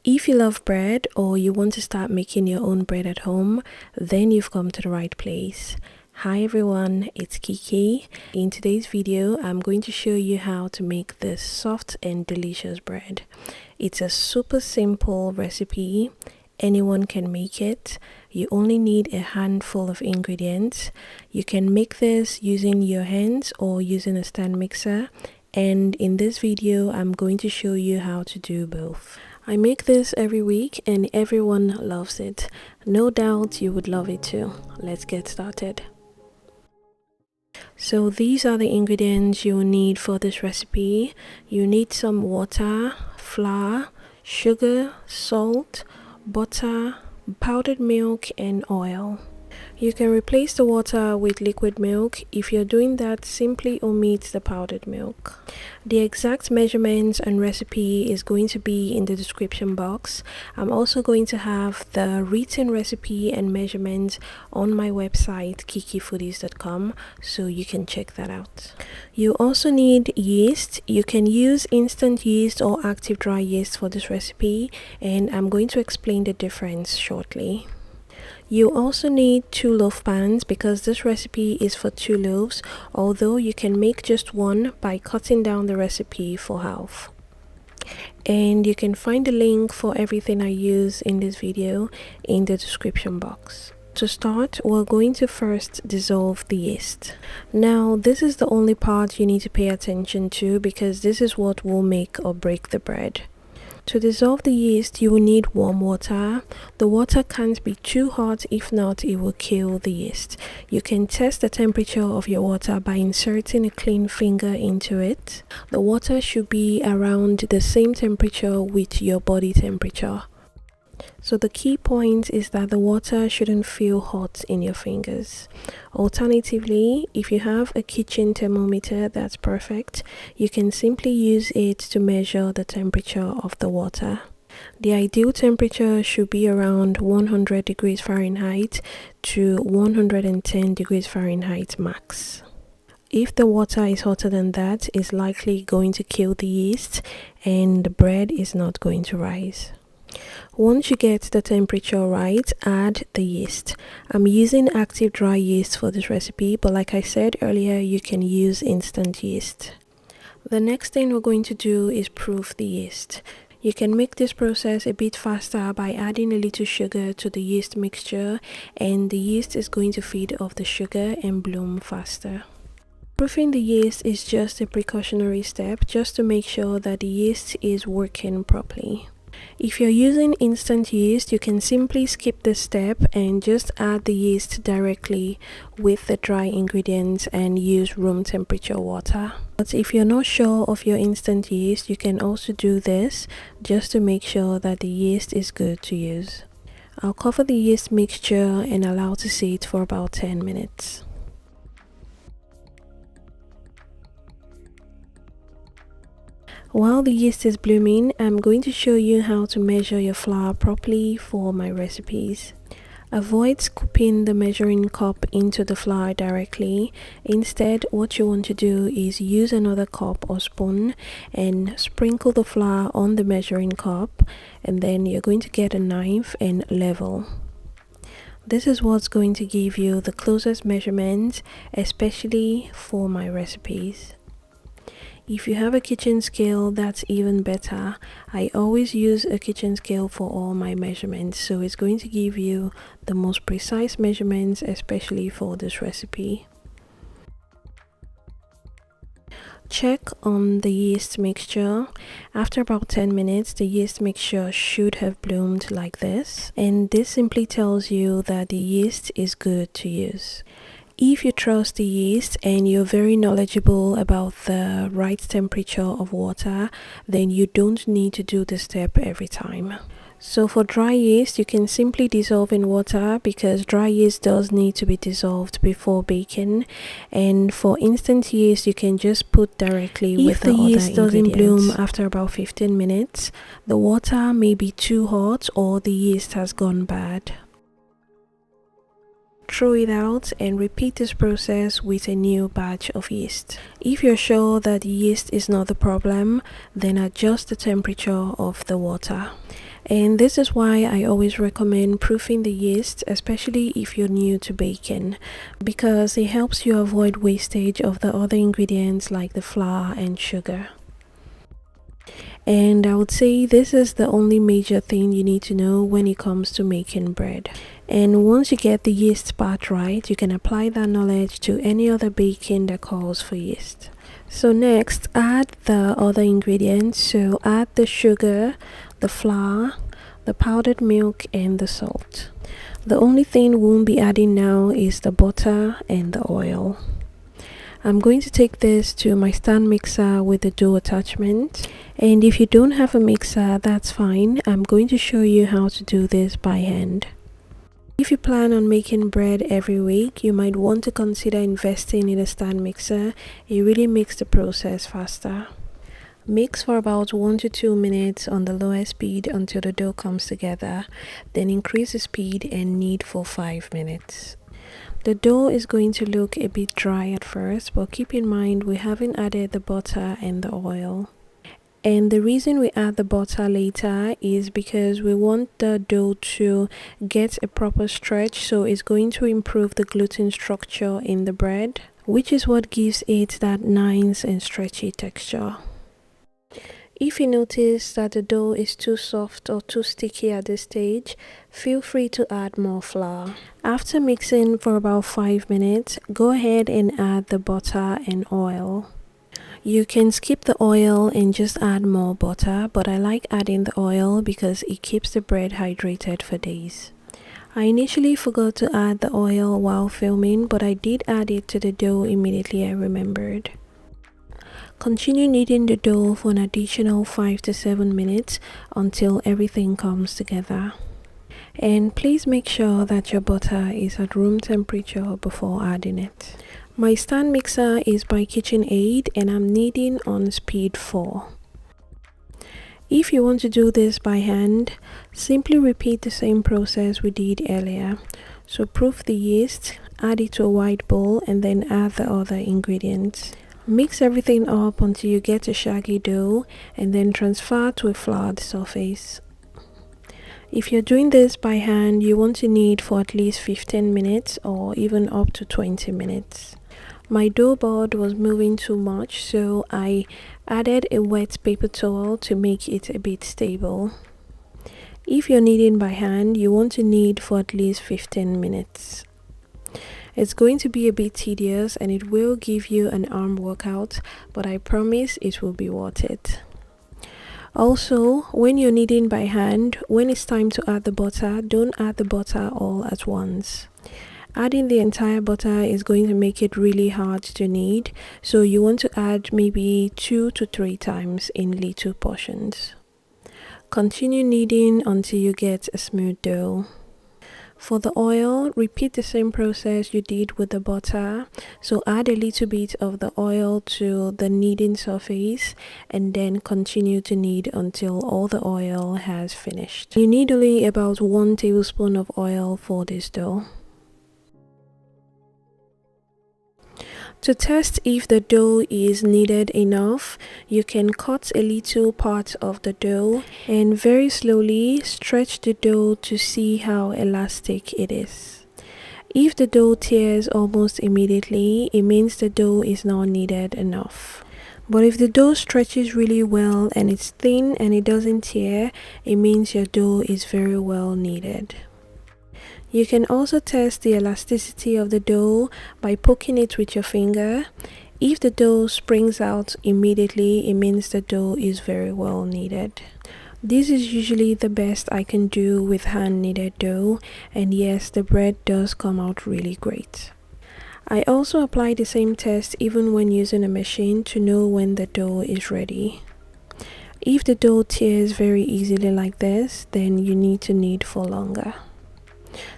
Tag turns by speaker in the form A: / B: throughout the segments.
A: If you love bread or you want to start making your own bread at home, then you've come to the right place. Hi everyone, it's Kiki. In today's video, I'm going to show you how to make this soft and delicious bread. It's a super simple recipe. Anyone can make it. You only need a handful of ingredients. You can make this using your hands or using a stand mixer. And in this video, I'm going to show you how to do both. I make this every week and everyone loves it. No doubt you would love it too. Let's get started. So these are the ingredients you will need for this recipe. You need some water, flour, sugar, salt, butter, powdered milk and oil. You can replace the water with liquid milk. If you're doing that, simply omit the powdered milk. The exact measurements and recipe is going to be in the description box. I'm also going to have the written recipe and measurements on my website kikifoodies.com, so you can check that out. You also need yeast. You can use instant yeast or active dry yeast for this recipe, and I'm going to explain the difference shortly. You also need 2 loaf pans because this recipe is for 2 loaves, although you can make just one by cutting down the recipe for half. And you can find the link for everything I use in this video in the description box. To start, we're going to first dissolve the yeast. Now, this is the only part you need to pay attention to because this is what will make or break the bread. To dissolve the yeast, you will need warm water. The water can't be too hot, if not, it will kill the yeast. You can test the temperature of your water by inserting a clean finger into it. The water should be around the same temperature with your body temperature. So the key point is that the water shouldn't feel hot in your fingers. Alternatively, if you have a kitchen thermometer, that's perfect. You can simply use it to measure the temperature of the water. The ideal temperature should be around 100 degrees Fahrenheit to 110 degrees Fahrenheit max. If the water is hotter than that, it's likely going to kill the yeast and the bread is not going to rise. Once you get the temperature right, add the yeast. I'm using active dry yeast for this recipe, but like I said earlier, you can use instant yeast. The next thing we're going to do is proof the yeast. You can make this process a bit faster by adding a little sugar to the yeast mixture, and the yeast is going to feed off the sugar and bloom faster. Proofing the yeast is just a precautionary step just to make sure that the yeast is working properly. If you're using instant yeast, you can simply skip this step and just add the yeast directly with the dry ingredients and use room temperature water. But if you're not sure of your instant yeast, you can also do this just to make sure that the yeast is good to use. I'll cover the yeast mixture and allow to sit for about 10 minutes. While the yeast is blooming, I'm going to show you how to measure your flour properly for my recipes. Avoid scooping the measuring cup into the flour directly. Instead, what you want to do is use another cup or spoon and sprinkle the flour on the measuring cup, and then you're going to get a knife and level. This is what's going to give you the closest measurements, especially for my recipes. If you have a kitchen scale, that's even better. I always use a kitchen scale for all my measurements, so it's going to give you the most precise measurements, especially for this recipe. Check on the yeast mixture. After about 10 minutes, the yeast mixture should have bloomed like this, and this simply tells you that the yeast is good to use. If you trust the yeast and you're very knowledgeable about the right temperature of water, then you don't need to do this step every time. So for dry yeast, you can simply dissolve in water because dry yeast does need to be dissolved before baking. And for instant yeast, you can just put directly with the other ingredients. If the yeast doesn't bloom after about 15 minutes, the water may be too hot or the yeast has gone bad. Throw it out and repeat this process with a new batch of yeast. If you're sure that the yeast is not the problem, then adjust the temperature of the water. And this is why I always recommend proofing the yeast, especially if you're new to baking, because it helps you avoid wastage of the other ingredients like the flour and sugar. And I would say this is the only major thing you need to know when it comes to making bread. And once you get the yeast part right, you can apply that knowledge to any other baking that calls for yeast. So next, add the other ingredients. So add the sugar, the flour, the powdered milk, and the salt. The only thing we won't be adding now is the butter and the oil. I'm going to take this to my stand mixer with the dough attachment, and if you don't have a mixer, that's fine. I'm going to show you how to do this by hand. If you plan on making bread every week, you might want to consider investing in a stand mixer. It really makes the process faster. Mix for about 1 to 2 minutes on the lowest speed until the dough comes together, then increase the speed and knead for 5 minutes. The dough is going to look a bit dry at first, but keep in mind we haven't added the butter and the oil. And the reason we add the butter later is because we want the dough to get a proper stretch, so it's going to improve the gluten structure in the bread, which is what gives it that nice and stretchy texture. If you notice that the dough is too soft or too sticky at this stage, feel free to add more flour. After mixing for about 5 minutes, go ahead and add the butter and oil. You can skip the oil and just add more butter, but I like adding the oil because it keeps the bread hydrated for days. I initially forgot to add the oil while filming, but I did add it to the dough immediately I remembered. Continue kneading the dough for an additional 5 to 7 minutes until everything comes together. And please make sure that your butter is at room temperature before adding it. My stand mixer is by KitchenAid and I'm kneading on speed 4. If you want to do this by hand, simply repeat the same process we did earlier. So proof the yeast, add it to a wide bowl, and then add the other ingredients. Mix everything up until you get a shaggy dough and then transfer to a floured surface. If you're doing this by hand, you want to knead for at least 15 minutes or even up to 20 minutes. My dough board was moving too much, so I added a wet paper towel to make it a bit stable. If you're kneading by hand, you want to knead for at least 15 minutes. It's going to be a bit tedious and it will give you an arm workout, but I promise it will be worth it. Also, when you're kneading by hand, when it's time to add the butter, don't add the butter all at once. Adding the entire butter is going to make it really hard to knead, so you want to add maybe 2 to 3 times in little portions. Continue kneading until you get a smooth dough. For the oil, repeat the same process you did with the butter. So add a little bit of the oil to the kneading surface and then continue to knead until all the oil has finished. You need only about 1 tablespoon of oil for this dough. To test if the dough is kneaded enough, you can cut a little part of the dough and very slowly stretch the dough to see how elastic it is. If the dough tears almost immediately, it means the dough is not kneaded enough. But if the dough stretches really well and it's thin and it doesn't tear, it means your dough is very well kneaded. You can also test the elasticity of the dough by poking it with your finger. If the dough springs out immediately, it means the dough is very well kneaded. This is usually the best I can do with hand kneaded dough, and yes, the bread does come out really great. I also apply the same test even when using a machine to know when the dough is ready. If the dough tears very easily like this, then you need to knead for longer.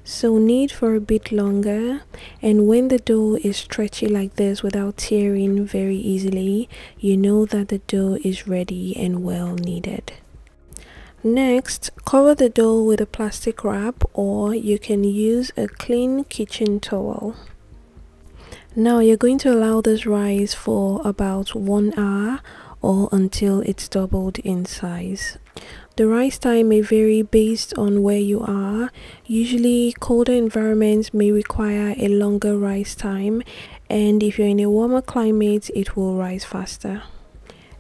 A: So knead for a bit longer, and when the dough is stretchy like this without tearing very easily, you know that the dough is ready and well kneaded. Next, cover the dough with a plastic wrap, or you can use a clean kitchen towel. Now you're going to allow this rise for about 1 hour or until it's doubled in size. The rise time may vary based on where you are. Usually colder environments may require a longer rise time, and if you're in a warmer climate it will rise faster.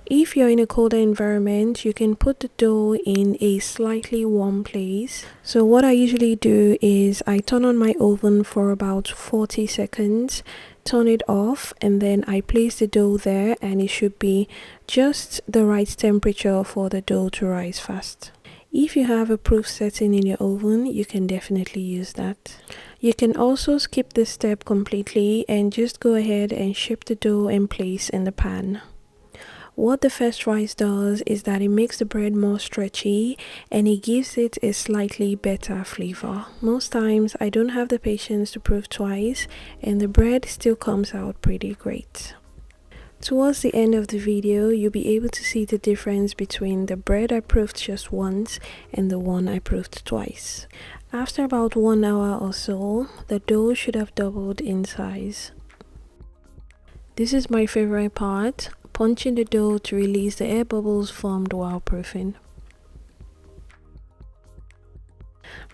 A: If you're in a colder environment, you can put the dough in a slightly warm place. So what I usually do is I turn on my oven for about 40 seconds, turn it off, and then I place the dough there, and it should be just the right temperature for the dough to rise fast. If you have a proof setting in your oven, you can definitely use that. You can also skip this step completely and just go ahead and shape the dough and place in the pan. What the first rise does is that it makes the bread more stretchy and it gives it a slightly better flavor. Most times I don't have the patience to proof twice and the bread still comes out pretty great. Towards the end of the video, you'll be able to see the difference between the bread I proofed just once and the one I proofed twice. After about 1 hour or so, the dough should have doubled in size. This is my favorite part, punching the dough to release the air bubbles formed while proofing.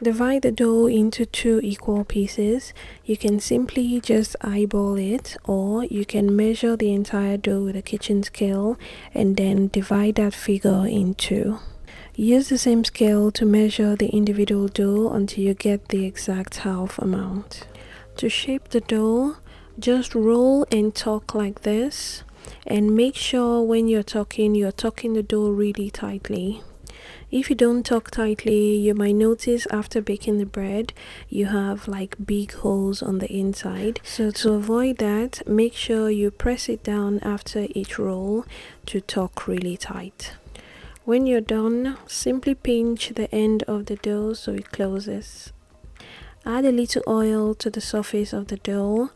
A: Divide the dough into 2 equal pieces. You can simply just eyeball it, or you can measure the entire dough with a kitchen scale and then divide that figure in 2. Use the same scale to measure the individual dough until you get the exact half amount. To shape the dough, just roll and tuck like this, and make sure when you're tucking the dough really tightly. If you don't tuck tightly, you might notice after baking the bread you have like big holes on the inside. So to avoid that, make sure you press it down after each roll to tuck really tight. When you're done, simply pinch the end of the dough so it closes. Add a little oil to the surface of the dough.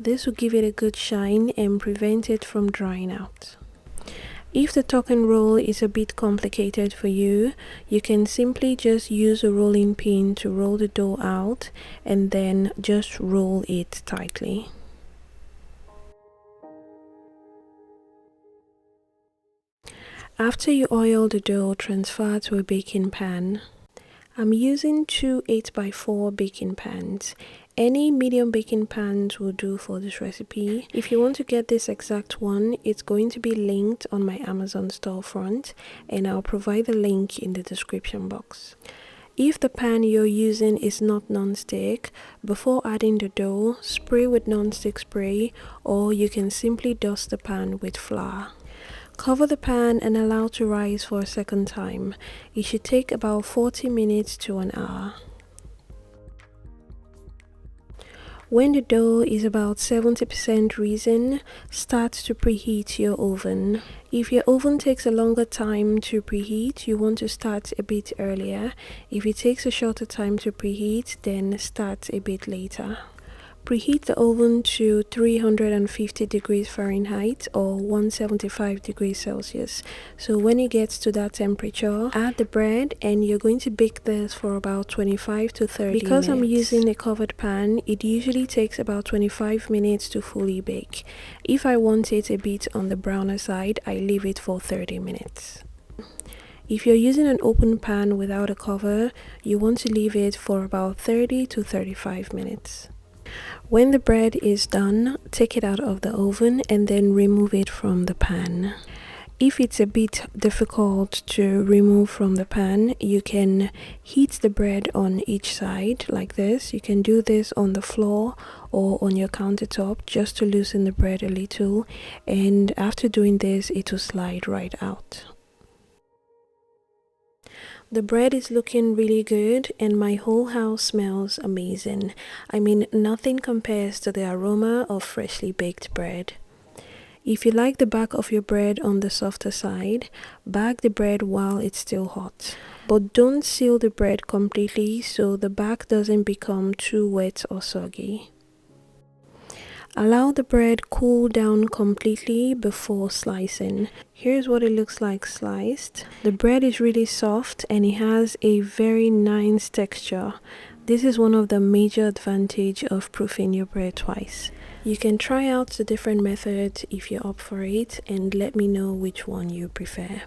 A: This will give it a good shine and prevent it from drying out. If the tuck and roll is a bit complicated for you, you can simply just use a rolling pin to roll the dough out and then just roll it tightly. After you oil the dough, transfer to a baking pan. I'm using 2 8x4 baking pans. Any medium baking pans will do for this recipe. If you want to get this exact one, it's going to be linked on my Amazon storefront, and I'll provide the link in the description box. If the pan you're using is not non-stick, before adding the dough, spray with non-stick spray, or you can simply dust the pan with flour. Cover the pan and allow to rise for a second time. It should take about 40 minutes to an hour. When the dough is about 70% risen, start to preheat your oven. If your oven takes a longer time to preheat, you want to start a bit earlier. If it takes a shorter time to preheat, then start a bit later. Preheat the oven to 350 degrees Fahrenheit or 175 degrees Celsius. So when it gets to that temperature, add the bread and you're going to bake this for about 25 to 30 minutes. Because I'm using a covered pan, it usually takes about 25 minutes to fully bake. If I want it a bit on the browner side, I leave it for 30 minutes. If you're using an open pan without a cover, you want to leave it for about 30 to 35 minutes. When the bread is done, take it out of the oven and then remove it from the pan. If it's a bit difficult to remove from the pan, you can heat the bread on each side like this. You can do this on the floor or on your countertop just to loosen the bread a little, and after doing this, it will slide right out. The bread is looking really good and my whole house smells amazing. I mean, nothing compares to the aroma of freshly baked bread. If you like the back of your bread on the softer side, bag the bread while it's still hot. But don't seal the bread completely so the back doesn't become too wet or soggy. Allow the bread cool down completely before slicing. Here's what it looks like sliced. The bread is really soft and it has a very nice texture. This is one of the major advantages of proofing your bread twice. You can try out the different methods if you're up for it and let me know which one you prefer.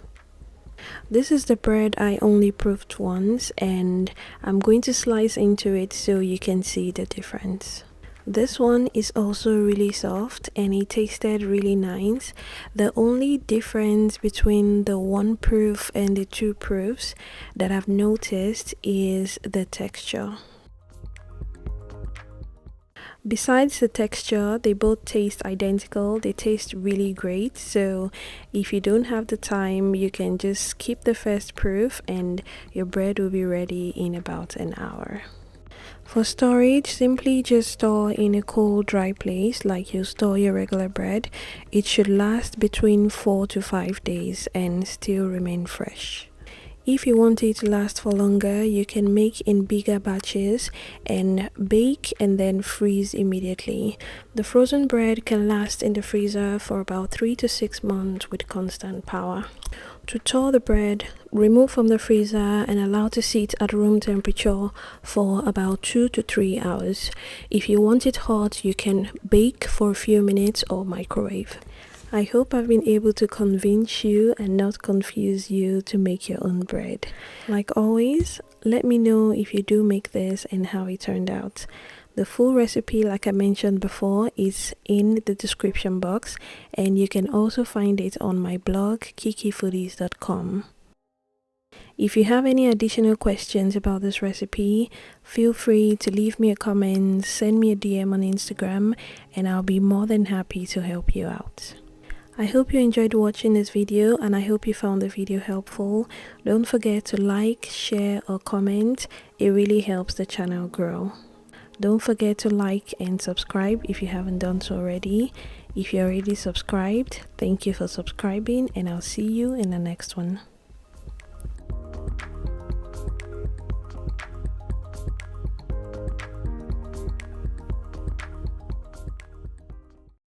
A: This is the bread I only proofed once, and I'm going to slice into it so you can see the difference. This one is also really soft and it tasted really nice. The only difference between the 1 proof and the 2 proofs that I've noticed is the texture. Besides the texture, they both taste identical. They taste really great. So if you don't have the time, you can just skip the first proof and your bread will be ready in about an hour. For storage, simply just store in a cool, dry place like you store your regular bread. It should last between 4 to 5 days and still remain fresh. If you want it to last for longer, you can make in bigger batches and bake and then freeze immediately. The frozen bread can last in the freezer for about 3 to 6 months with constant power. To thaw the bread, remove from the freezer and allow to sit at room temperature for about 2 to 3 hours. If you want it hot, you can bake for a few minutes or microwave. I hope I've been able to convince you and not confuse you to make your own bread. Like always, let me know if you do make this and how it turned out. The full recipe, like I mentioned before, is in the description box, and you can also find it on my blog kikifoodies.com. If you have any additional questions about this recipe, feel free to leave me a comment, send me a DM on Instagram, and I'll be more than happy to help you out. I hope you enjoyed watching this video and I hope you found the video helpful. Don't forget to like, share or comment. It really helps the channel grow. Don't forget to like and subscribe if you haven't done so already. If you're already subscribed, thank you for subscribing and I'll see you in the next one.